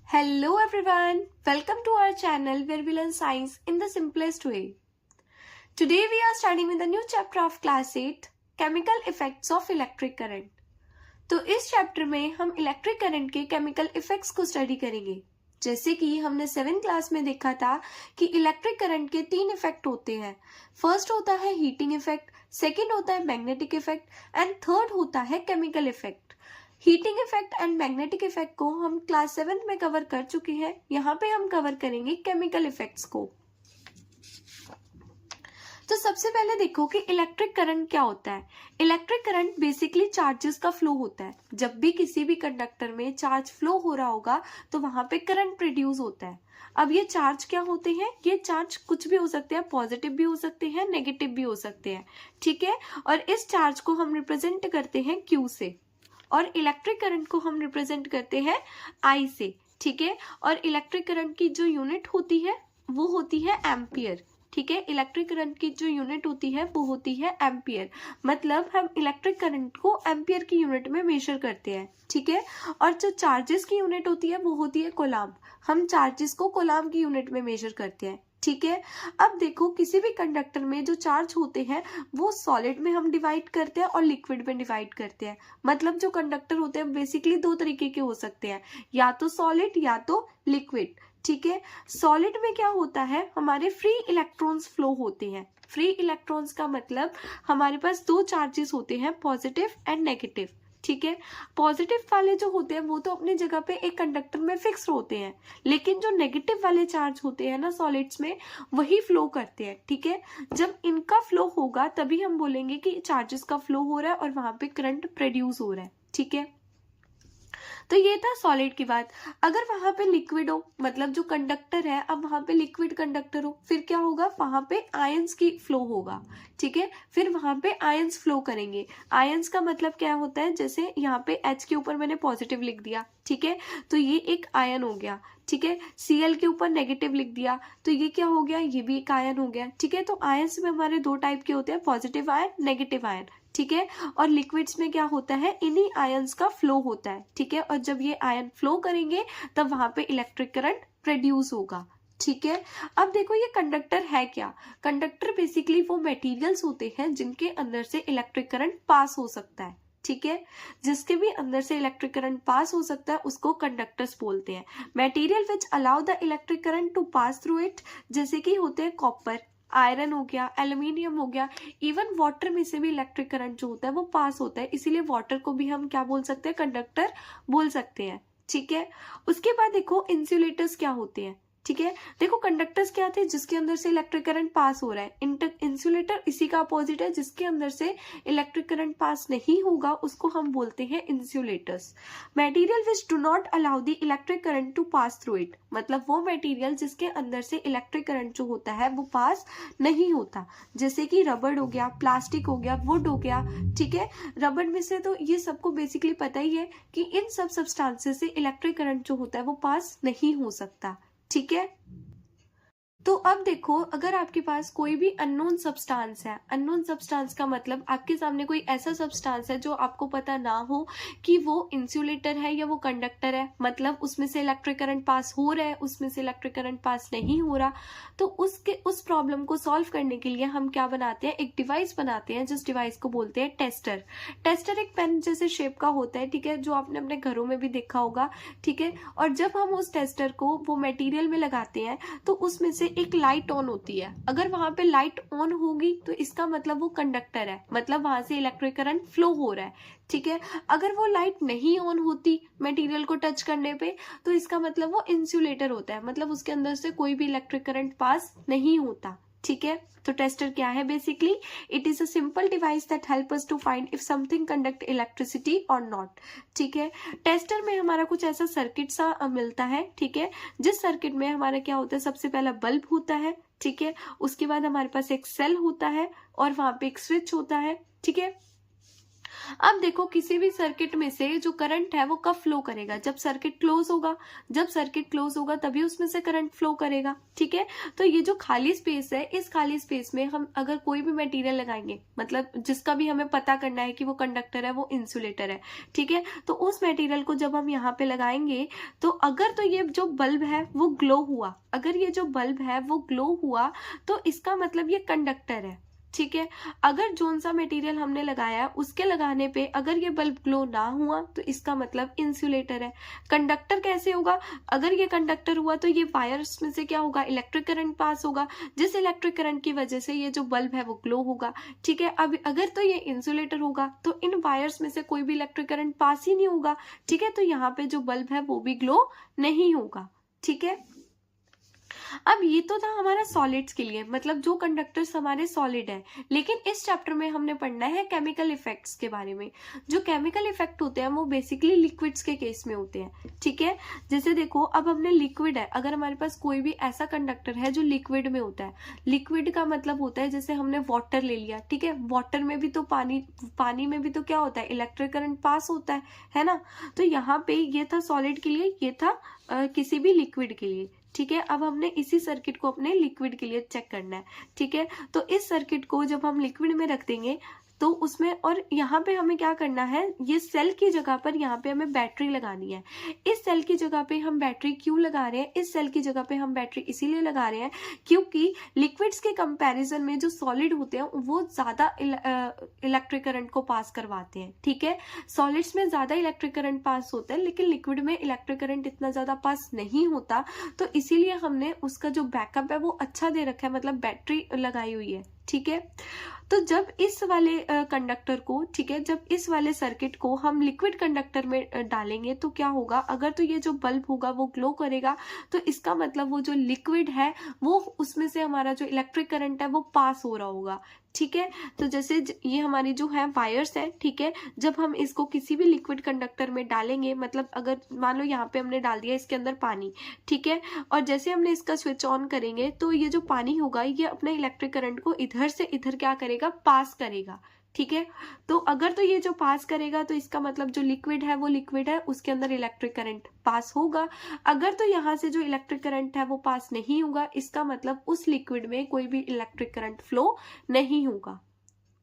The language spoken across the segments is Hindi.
Hello everyone, welcome to our channel where we learn science in the simplest way. Today we are starting with a new chapter of class 8, Chemical Effects of Electric Current. तो इस चैप्टर में हम इलेक्ट्रिक करंट के केमिकल इफेक्ट्स को स्टडी करेंगे। जैसे कि हमने 7th क्लास में देखा था कि इलेक्ट्रिक करंट के 3 इफेक्ट होते हैं। फर्स्ट होता है हीटिंग इफेक्ट, सेकेंड होता है मैग्नेटिक इफेक्ट एंड थर्ड होता है chemical effect. Heating effect and magnetic effect को हम क्लास 7th में कवर कर चुके हैं। यहाँ पे हम कवर करेंगे केमिकल इफेक्ट्स को। तो सबसे पहले देखो कि इलेक्ट्रिक करंट क्या होता है। इलेक्ट्रिक करंट बेसिकली चार्जेस का फ्लो होता है। जब भी किसी भी कंडक्टर में चार्ज फ्लो हो रहा होगा तो वहां पे करंट प्रोड्यूस होता है। अब ये चार्ज क्या होते हैं? ये चार्ज कुछ भी हो सकते हैं, पॉजिटिव भी हो सकते हैं, नेगेटिव भी हो सकते हैं, ठीक है। और इस चार्ज को हम रिप्रेजेंट करते हैं Q से और इलेक्ट्रिक करंट को हम रिप्रेजेंट करते हैं I से, ठीक है। और इलेक्ट्रिक करंट की जो यूनिट होती है वो होती है एम्पियर, ठीक है। इलेक्ट्रिक करंट की जो यूनिट होती है वो होती है एम्पियर। मतलब हम इलेक्ट्रिक करंट को एम्पियर की यूनिट में मेजर करते हैं, ठीक है। और जो चार्जेस की यूनिट होती है वो होती है कोलाम्ब। हम चार्जेस को कोलाम्ब की यूनिट में मेजर करते हैं, ठीक है। अब देखो किसी भी कंडक्टर में जो चार्ज होते हैं वो सॉलिड में हम डिवाइड करते हैं और लिक्विड में डिवाइड करते हैं। मतलब जो कंडक्टर होते हैं बेसिकली 2 तरीके के हो सकते हैं, या तो सॉलिड या तो लिक्विड, ठीक है। सॉलिड में क्या होता है, हमारे फ्री इलेक्ट्रॉन्स फ्लो होते हैं। फ्री इलेक्ट्रॉन्स का मतलब हमारे पास 2 चार्जेस होते हैं, पॉजिटिव एंड नेगेटिव, ठीक है। पॉजिटिव वाले जो होते हैं वो तो अपनी जगह पे एक कंडक्टर में फिक्स होते हैं, लेकिन जो नेगेटिव वाले चार्ज होते हैं ना सॉलिड्स में, वही फ्लो करते हैं, ठीक है। जब इनका फ्लो होगा तभी हम बोलेंगे कि चार्जेस का फ्लो हो रहा है और वहां पे करंट प्रोड्यूस हो रहा है, ठीक है। तो ये था सॉलिड की बात। अगर वहां पे लिक्विड हो, मतलब जो कंडक्टर है, अब वहां पे लिक्विड कंडक्टर हो, फिर क्या होगा, वहां पे आयंस की फ्लो होगा, ठीक है। फिर वहां पे आयंस फ्लो करेंगे। आयंस का मतलब क्या होता है, जैसे यहाँ पे H के ऊपर मैंने पॉजिटिव लिख दिया, ठीक है, तो ये एक आयन हो गया, ठीक है। Cl के ऊपर नेगेटिव लिख दिया तो ये क्या हो गया, ये भी एक आयन हो गया, ठीक है। तो आयंस में हमारे 2 टाइप के होते हैं, पॉजिटिव आयन, नेगेटिव आयन, ठीक है। और लिक्विड्स में क्या होता है, इन्हीं आयंस का फ्लो होता है, ठीक है। और जब ये आयन फ्लो करेंगे तब वहां पे इलेक्ट्रिक करंट प्रोड्यूस होगा, ठीक है। अब देखो ये कंडक्टर है क्या। कंडक्टर बेसिकली वो मटेरियल्स होते हैं जिनके अंदर से इलेक्ट्रिक करंट पास हो सकता है, ठीक है। जिसके भी अंदर से इलेक्ट्रिक करंट पास हो सकता है उसको कंडक्टर्स बोलते हैं। Material which allow the electric current to pass through it, जैसे कि होते हैं कॉपर, आयरन हो गया, एल्यूमिनियम हो गया, इवन वाटर में से भी इलेक्ट्रिक करंट जो होता है वो पास होता है। इसीलिए वाटर को भी हम क्या बोल सकते हैं, कंडक्टर बोल सकते हैं, ठीक है। उसके बाद देखो इंसुलेटर्स क्या होते हैं, ठीक है। देखो कंडक्टर्स क्या थे, जिसके अंदर से इलेक्ट्रिक करंट पास हो रहा है। इंसुलेटर इसी का अपोजिट है, जिसके अंदर से इलेक्ट्रिक करंट पास नहीं होगा उसको हम बोलते हैं insulators. Material which do not allow the electric current to pass through it, मतलब वो मटेरियल जिसके अंदर से इलेक्ट्रिक करंट जो होता है वो पास नहीं होता, जैसे कि रबड़ हो गया, प्लास्टिक हो गया, वुड हो गया, ठीक है। रबड़ में से तो ये सबको बेसिकली पता ही है कि इन सब सब्सटेंसेस से इलेक्ट्रिक करंट जो होता है वो पास नहीं हो सकता, ठीक है। तो अब देखो अगर आपके पास कोई भी अननोन सब्सटेंस है, अननोन सब्सटेंस का मतलब आपके सामने कोई ऐसा सब्सटेंस है जो आपको पता ना हो कि वो इंसुलेटर है या वो कंडक्टर है, मतलब उसमें से इलेक्ट्रिक करंट पास हो रहा है, उसमें से इलेक्ट्रिक करंट पास नहीं हो रहा, तो उस प्रॉब्लम को सॉल्व करने के लिए हम क्या बनाते हैं, एक डिवाइस बनाते हैं जिस डिवाइस को बोलते हैं टेस्टर। टेस्टर एक पेन जैसे शेप का होता है, ठीक है, जो आपने अपने घरों में भी देखा होगा, ठीक है। और जब हम उस टेस्टर को वो मटेरियल में लगाते हैं तो उसमें से एक लाइट ऑन होती है। अगर वहां पे लाइट ऑन होगी तो इसका मतलब वो कंडक्टर है, मतलब वहां से इलेक्ट्रिक करंट फ्लो हो रहा है, ठीक है। अगर वो लाइट नहीं ऑन होती मटेरियल को टच करने पे तो इसका मतलब वो इंसुलेटर होता है, मतलब उसके अंदर से कोई भी इलेक्ट्रिक करंट पास नहीं होता, ठीक है। तो टेस्टर क्या है, basically it is a simple device that help us to find if something conduct electricity और नॉट, ठीक है। टेस्टर में हमारा कुछ ऐसा सर्किट सा मिलता है, ठीक है, जिस सर्किट में हमारा क्या होता है, सबसे पहला बल्ब होता है, ठीक है। उसके बाद हमारे पास एक सेल होता है और वहां पे एक स्विच होता है, ठीक है। अब देखो किसी भी सर्किट में से जो करंट है वो कब फ्लो करेगा, जब सर्किट क्लोज होगा। जब सर्किट क्लोज होगा तभी उसमें से करंट फ्लो करेगा, ठीक है। तो ये जो खाली स्पेस है, इस खाली स्पेस में हम अगर कोई भी मटेरियल लगाएंगे, मतलब जिसका भी हमें पता करना है कि वो कंडक्टर है, वो इंसुलेटर है, ठीक है, तो उस मटेरियल को जब हम यहाँ पे लगाएंगे तो अगर तो ये जो बल्ब है वो ग्लो हुआ, अगर ये जो बल्ब है वो ग्लो हुआ तो इसका मतलब ये कंडक्टर है, ठीक है। अगर जोन सा मटेरियल हमने लगाया उसके लगाने पे अगर ये बल्ब ग्लो ना हुआ तो इसका मतलब इंसुलेटर है। कंडक्टर कैसे होगा, अगर ये कंडक्टर हुआ तो ये वायर्स में से क्या होगा, इलेक्ट्रिक करंट पास होगा, जिस इलेक्ट्रिक करंट की वजह से ये जो बल्ब है वो ग्लो होगा, ठीक है। अब अगर तो ये इंसुलेटर होगा तो इन वायर्स में से कोई भी इलेक्ट्रिक करंट पास ही नहीं होगा, ठीक है, तो यहाँ पे जो बल्ब है वो भी ग्लो नहीं होगा, ठीक है। अब ये तो था हमारा सॉलिड्स के लिए, मतलब जो कंडक्टर्स हमारे सॉलिड है, लेकिन इस चैप्टर में हमने पढ़ना है केमिकल इफेक्ट्स के बारे में। जो केमिकल इफेक्ट होते हैं वो बेसिकली लिक्विड्स के केस में होते हैं, ठीक है। जैसे देखो अब हमने लिक्विड है, अगर हमारे पास कोई भी ऐसा कंडक्टर है जो लिक्विड में होता है, लिक्विड का मतलब होता है जैसे हमने वाटर ले लिया, ठीक है, वाटर में भी तो पानी में भी तो क्या होता है, इलेक्ट्रिक करंट पास होता है ना। तो यहाँ पे ये था सॉलिड के लिए, ये था किसी भी लिक्विड के लिए, ठीक है। अब हमने इसी सर्किट को अपने लिक्विड के लिए चेक करना है, ठीक है। तो इस सर्किट को जब हम लिक्विड में रख देंगे तो उसमें, और यहाँ पे हमें क्या करना है, ये सेल की जगह पर यहाँ पे हमें बैटरी लगानी है। इस सेल की जगह पे हम बैटरी क्यों लगा रहे हैं, इस सेल की जगह पे हम बैटरी इसीलिए लगा रहे हैं क्योंकि लिक्विड्स के कंपैरिजन में जो सॉलिड होते हैं वो ज्यादा इलेक्ट्रिक करंट को पास करवाते हैं, ठीक है। सॉलिड्स में ज्यादा इलेक्ट्रिक करंट पास होता है लेकिन लिक्विड में इलेक्ट्रिक करंट इतना ज्यादा पास नहीं होता, तो इसीलिए हमने उसका जो बैकअप है वो अच्छा दे रखा है, मतलब बैटरी लगाई हुई है, ठीक है। तो जब इस वाले कंडक्टर को, ठीक है, जब इस वाले सर्किट को हम लिक्विड कंडक्टर में डालेंगे तो क्या होगा, अगर तो ये जो बल्ब होगा वो ग्लो करेगा तो इसका मतलब वो जो लिक्विड है वो उसमें से हमारा जो इलेक्ट्रिक करंट है वो पास हो रहा होगा, ठीक है। तो जैसे ये हमारी जो है वायर्स है, ठीक है, जब हम इसको किसी भी लिक्विड कंडक्टर में डालेंगे, मतलब अगर मान लो यहाँ पे हमने डाल दिया इसके अंदर पानी, ठीक है, और जैसे हमने इसका स्विच ऑन करेंगे तो ये जो पानी होगा ये अपने इलेक्ट्रिक करंट को इधर से इधर क्या करेगा, पास करेगा, ठीक है। तो अगर तो ये जो पास करेगा तो इसका मतलब जो लिक्विड है वो लिक्विड है, उसके अंदर इलेक्ट्रिक करंट पास होगा। अगर तो यहाँ से जो इलेक्ट्रिक करंट है वो पास नहीं होगा, इसका मतलब उस लिक्विड में कोई भी इलेक्ट्रिक करंट फ्लो नहीं होगा,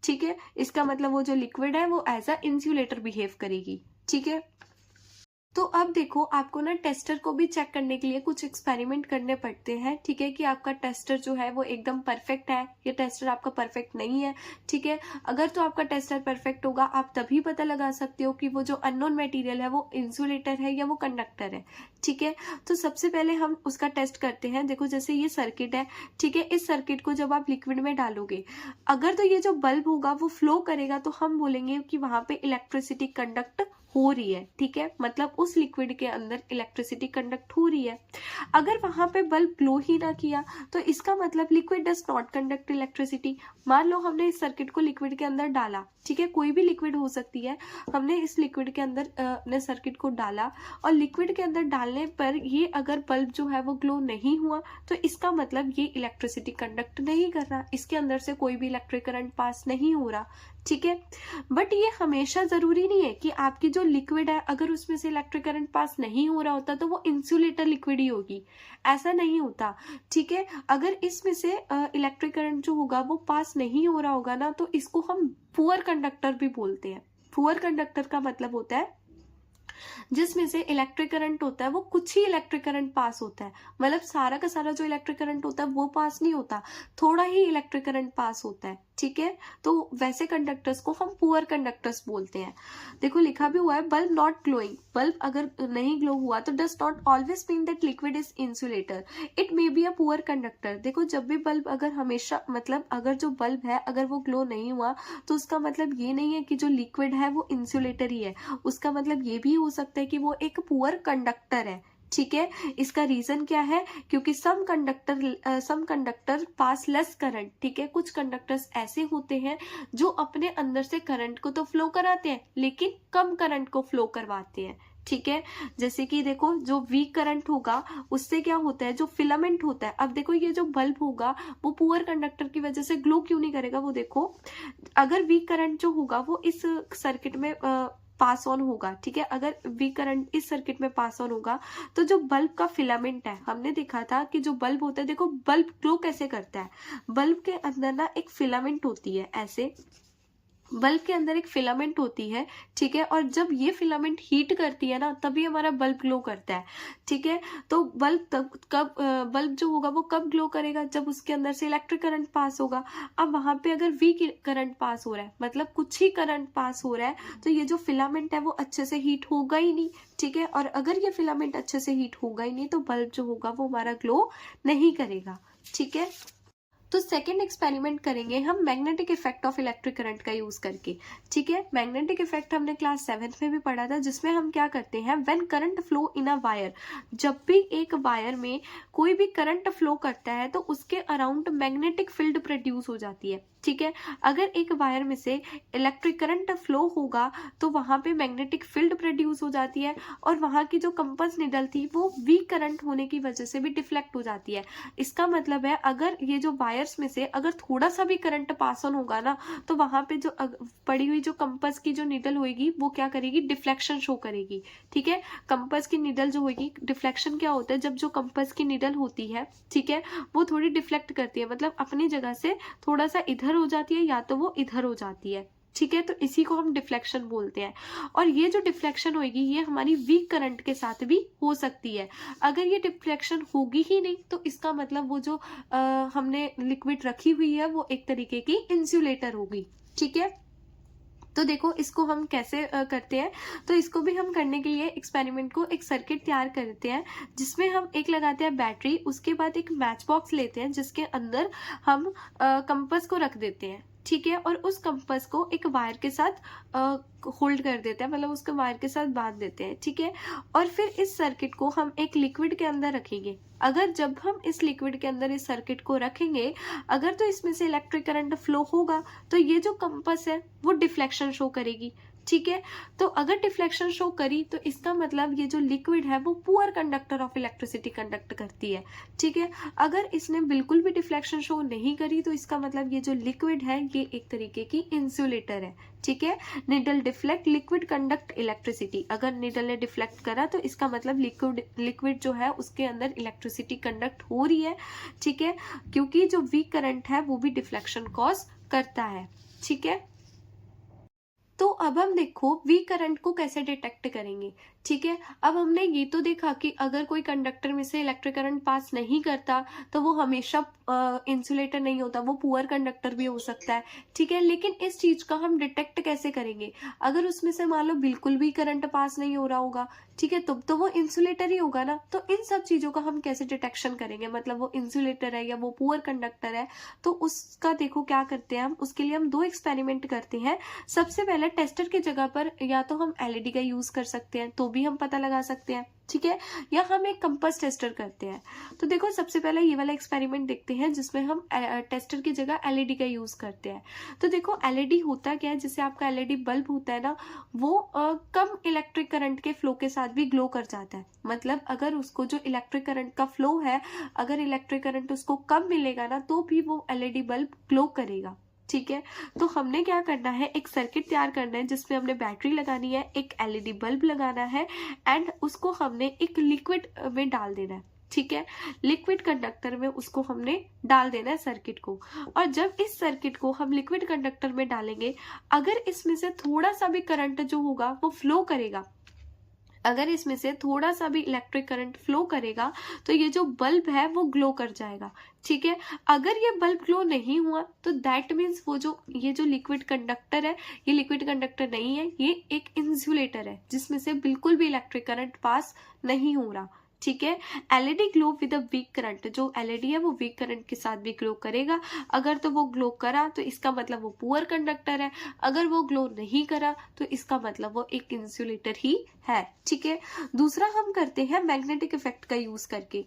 ठीक है। इसका मतलब वो जो लिक्विड है वो एज अ इंसुलेटर बिहेव करेगी, ठीक है। तो अब देखो आपको ना टेस्टर को भी चेक करने के लिए कुछ एक्सपेरिमेंट करने पड़ते हैं, ठीक है, कि आपका टेस्टर जो है वो एकदम परफेक्ट है या टेस्टर आपका परफेक्ट नहीं है, ठीक है। अगर तो आपका टेस्टर परफेक्ट होगा आप तभी पता लगा सकते हो कि वो जो अननोन मटेरियल है वो इंसुलेटर है या वो कंडक्टर है, ठीक है। तो सबसे पहले हम उसका टेस्ट करते हैं। देखो जैसे ये सर्किट है, ठीक है, इस सर्किट को जब आप लिक्विड में डालोगे, अगर तो ये जो बल्ब होगा वो फ्लो करेगा तो हम बोलेंगे कि वहां पे इलेक्ट्रिसिटी कंडक्ट हो रही है, ठीक है, मतलब उस लिक्विड के अंदर इलेक्ट्रिसिटी कंडक्ट हो रही है। अगर वहां पे बल्ब ग्लो ही ना किया तो इसका मतलब liquid does not conduct electricity. मान लो हमने इस सर्किट को लिक्विड के अंदर डाला, ठीक है, कोई भी लिक्विड हो सकती है, हमने इस लिक्विड के अंदर अपने सर्किट को डाला और लिक्विड के अंदर डालने पर ये अगर बल्ब जो है वो ग्लो नहीं हुआ तो इसका मतलब ये इलेक्ट्रिसिटी कंडक्ट नहीं कर रहा, इसके अंदर से कोई भी इलेक्ट्रिक करंट पास नहीं हो रहा, ठीक है। बट ये हमेशा जरूरी नहीं है कि आपकी जो लिक्विड है अगर उसमें से इलेक्ट्रिक करंट पास नहीं हो रहा होता तो वो इंसुलेटर लिक्विड ही होगी, ऐसा नहीं होता, ठीक है। अगर इसमें से इलेक्ट्रिक करंट जो होगा वो पास नहीं हो रहा होगा ना तो इसको हम पुअर कंडक्टर भी बोलते हैं। पुअर कंडक्टर का मतलब होता है जिसमें से इलेक्ट्रिक करंट होता है वो कुछ ही इलेक्ट्रिक करंट पास होता है, मतलब सारा का सारा जो इलेक्ट्रिक करंट होता है वो पास नहीं होता, थोड़ा ही इलेक्ट्रिक करंट पास होता है, ठीक है। तो वैसे कंडक्टर्स को हम पुअर कंडक्टर्स बोलते हैं। देखो लिखा भी हुआ है बल्ब नॉट ग्लोइंग, बल्ब अगर नहीं ग्लो हुआ तो does not always mean that liquid is insulator, it may be a poor conductor. देखो जब भी बल्ब अगर हमेशा, मतलब अगर जो बल्ब है अगर वो ग्लो नहीं हुआ तो उसका मतलब ये नहीं है कि जो लिक्विड है वो इंसुलेटर ही है, उसका मतलब ये भी हो सकता है कि वो एक पुअर कंडक्टर है, ठीक है। इसका रीजन क्या है, क्योंकि सम कंडक्टर पास लेस करंट, ठीक है, कुछ कंडक्टर्स ऐसे होते हैं जो अपने अंदर से करंट को तो फ्लो कराते हैं लेकिन कम करंट को फ्लो करवाते हैं, ठीक है। जैसे कि देखो जो वीक करंट होगा उससे क्या होता है, जो फिलामेंट होता है, अब देखो ये जो बल्ब होगा वो पुअर कंडक्टर की वजह से ग्लो क्यों नहीं करेगा, वो देखो अगर वीक करंट जो होगा वो इस सर्किट में पास ऑन होगा, ठीक है। अगर वीक करंट इस सर्किट में पास ऑन होगा तो जो बल्ब का फिलामेंट है, हमने देखा था कि जो बल्ब होता है, देखो बल्ब ग्लो कैसे करता है, बल्ब के अंदर ना एक फिलामेंट होती है, ऐसे बल्ब के अंदर एक फिलामेंट होती है, ठीक है। और जब ये फिलामेंट हीट करती है ना तभी हमारा बल्ब ग्लो करता है, ठीक है। तो बल्ब तब कब बल्ब जो होगा वो कब ग्लो करेगा, जब उसके अंदर से इलेक्ट्रिक करंट पास होगा। अब वहां पे अगर वीक करंट पास हो रहा है, मतलब कुछ ही करंट पास हो रहा है, तो ये जो फिलामेंट है वो अच्छे से हीट होगा ही नहीं, ठीक है। और अगर ये फिलामेंट अच्छे से हीट होगा ही नहीं तो बल्ब जो होगा वो हमारा ग्लो नहीं करेगा, ठीक है। तो सेकेंड एक्सपेरिमेंट करेंगे हम magnetic effect of electric current का यूज करके, ठीक है। मैग्नेटिक इफेक्ट हमने क्लास 7th में भी पढ़ा था, जिसमें हम क्या करते हैं, when current flow in a wire, जब भी एक वायर में कोई भी करंट फ्लो करता है तो उसके अराउंड मैग्नेटिक फील्ड प्रोड्यूस हो जाती है, ठीक है। अगर एक वायर में से इलेक्ट्रिक करंट फ्लो होगा तो वहां पे मैग्नेटिक फील्ड प्रोड्यूस हो जाती है, और वहां की जो कंपास निडल थी वो वीक करंट होने की वजह से भी डिफ्लेक्ट हो जाती है। इसका मतलब है अगर ये जो वायर्स में से अगर थोड़ा सा भी करंट पास ऑन होगा ना तो वहां पे जो पड़ी हुई जो कंपास की जो निडल होगी वो क्या करेगी, डिफ्लेक्शन शो करेगी, ठीक है। कंपास की निडल जो होगी, डिफ्लेक्शन क्या होता है, जब जो कंपास की निडल होती है, ठीक है, वो थोड़ी डिफ्लेक्ट करती है, मतलब अपनी जगह से थोड़ा सा इधर हो जाती है या तो वो इधर हो जाती है, ठीक है। तो इसी को हम डिफ्लेक्शन बोलते हैं। और ये जो डिफ्लेक्शन होगी ये हमारी वीक करंट के साथ भी हो सकती है। अगर ये डिफ्लेक्शन होगी ही नहीं तो इसका मतलब वो जो हमने लिक्विड रखी हुई है वो एक तरीके की इंसुलेटर होगी, ठीक है। तो देखो इसको हम कैसे करते हैं, तो इसको भी हम करने के लिए एक्सपेरिमेंट को एक सर्किट तैयार करते हैं, जिसमें हम एक लगाते हैं बैटरी, उसके बाद एक मैच बॉक्स लेते हैं जिसके अंदर हम कंपास को रख देते हैं, ठीक है। और उस कंपास को एक वायर के साथ होल्ड कर देते हैं, मतलब उसको वायर के साथ बांध देते हैं, ठीक है। और फिर इस सर्किट को हम एक लिक्विड के अंदर रखेंगे। अगर जब हम इस लिक्विड के अंदर इस सर्किट को रखेंगे, अगर तो इसमें से इलेक्ट्रिक करंट फ्लो होगा तो ये जो कंपास है वो डिफ्लेक्शन शो करेगी, ठीक है। तो अगर डिफ्लेक्शन शो करी तो इसका मतलब ये जो लिक्विड है वो poor conductor of electricity conduct करती है, ठीक है। अगर इसने बिल्कुल भी डिफ्लेक्शन शो नहीं करी तो इसका मतलब ये जो लिक्विड है ये एक तरीके की इंसुलेटर है, ठीक है। Needle deflect, liquid conduct electricity. अगर निडल ने डिफ्लेक्ट करा तो इसका मतलब लिक्विड जो है उसके अंदर इलेक्ट्रिसिटी कंडक्ट हो रही है, ठीक है, क्योंकि जो वीक करंट है वो भी डिफ्लेक्शन कॉज करता है, ठीक है। तो अब हम देखो वीक करंट को कैसे डिटेक्ट करेंगे, ठीक है। अब हमने ये तो देखा कि अगर कोई कंडक्टर में से इलेक्ट्रिक करंट पास नहीं करता तो वो हमेशा इंसुलेटर नहीं होता, वो पुअर कंडक्टर भी हो सकता है, ठीक है। लेकिन इस चीज का हम डिटेक्ट कैसे करेंगे, अगर उसमें से मान लो बिल्कुल भी करंट पास नहीं हो रहा होगा, ठीक है, तो वो इंसुलेटर ही होगा ना। तो इन सब चीजों का हम कैसे डिटेक्शन करेंगे, मतलब वो इंसुलेटर है या वो पुअर कंडक्टर है, तो उसका देखो क्या करते हैं हम, उसके लिए हम दो एक्सपेरिमेंट करते हैं। सबसे पहले टेस्टर की जगह पर या तो हम एलईडी का यूज कर सकते हैं तो भी हम पता लगा सकते हैं, ठीक है, या हम एक कंपास टेस्टर करते हैं। तो देखो सबसे पहले ये वाला एक्सपेरिमेंट देखते हैं जिसमें हम टेस्टर की जगह एलईडी का यूज करते हैं। तो देखो एलईडी होता क्या है, जैसे आपका एलईडी बल्ब होता है ना, वो कम इलेक्ट्रिक करंट के फ्लो के साथ भी ग्लो कर जाता है। मतलब अगर उसको जो इलेक्ट्रिक करंट का फ्लो है, अगर इलेक्ट्रिक करंट उसको कम मिलेगा ना तो भी वो एलईडी बल्ब ग्लो करेगा, ठीक है। तो हमने क्या करना है, एक सर्किट तैयार करना है जिसमें हमने बैटरी लगानी है, एक एलईडी बल्ब लगाना है, एंड उसको हमने एक लिक्विड में डाल देना है, ठीक है। लिक्विड कंडक्टर में उसको हमने डाल देना है सर्किट को। और जब इस सर्किट को हम लिक्विड कंडक्टर में डालेंगे, अगर इसमें से थोड़ा सा भी करंट जो होगा वो फ्लो करेगा, अगर इसमें से थोड़ा सा भी इलेक्ट्रिक करंट फ्लो करेगा तो ये जो बल्ब है वो ग्लो कर जाएगा, ठीक है। अगर ये बल्ब ग्लो नहीं हुआ तो दैट मीन्स वो जो ये जो लिक्विड कंडक्टर है ये लिक्विड कंडक्टर नहीं है, ये एक इंसुलेटर है जिसमें से बिल्कुल भी इलेक्ट्रिक करंट पास नहीं हो रहा, ठीक है। LED glow with a weak current, जो एलईडी है वो वीक करंट के साथ भी ग्लो करेगा। अगर तो वो ग्लो करा तो इसका मतलब वो पुअर कंडक्टर है, अगर वो ग्लो नहीं करा तो इसका मतलब वो एक इंसुलेटर ही है, ठीक है। दूसरा हम करते हैं मैग्नेटिक इफेक्ट का यूज करके।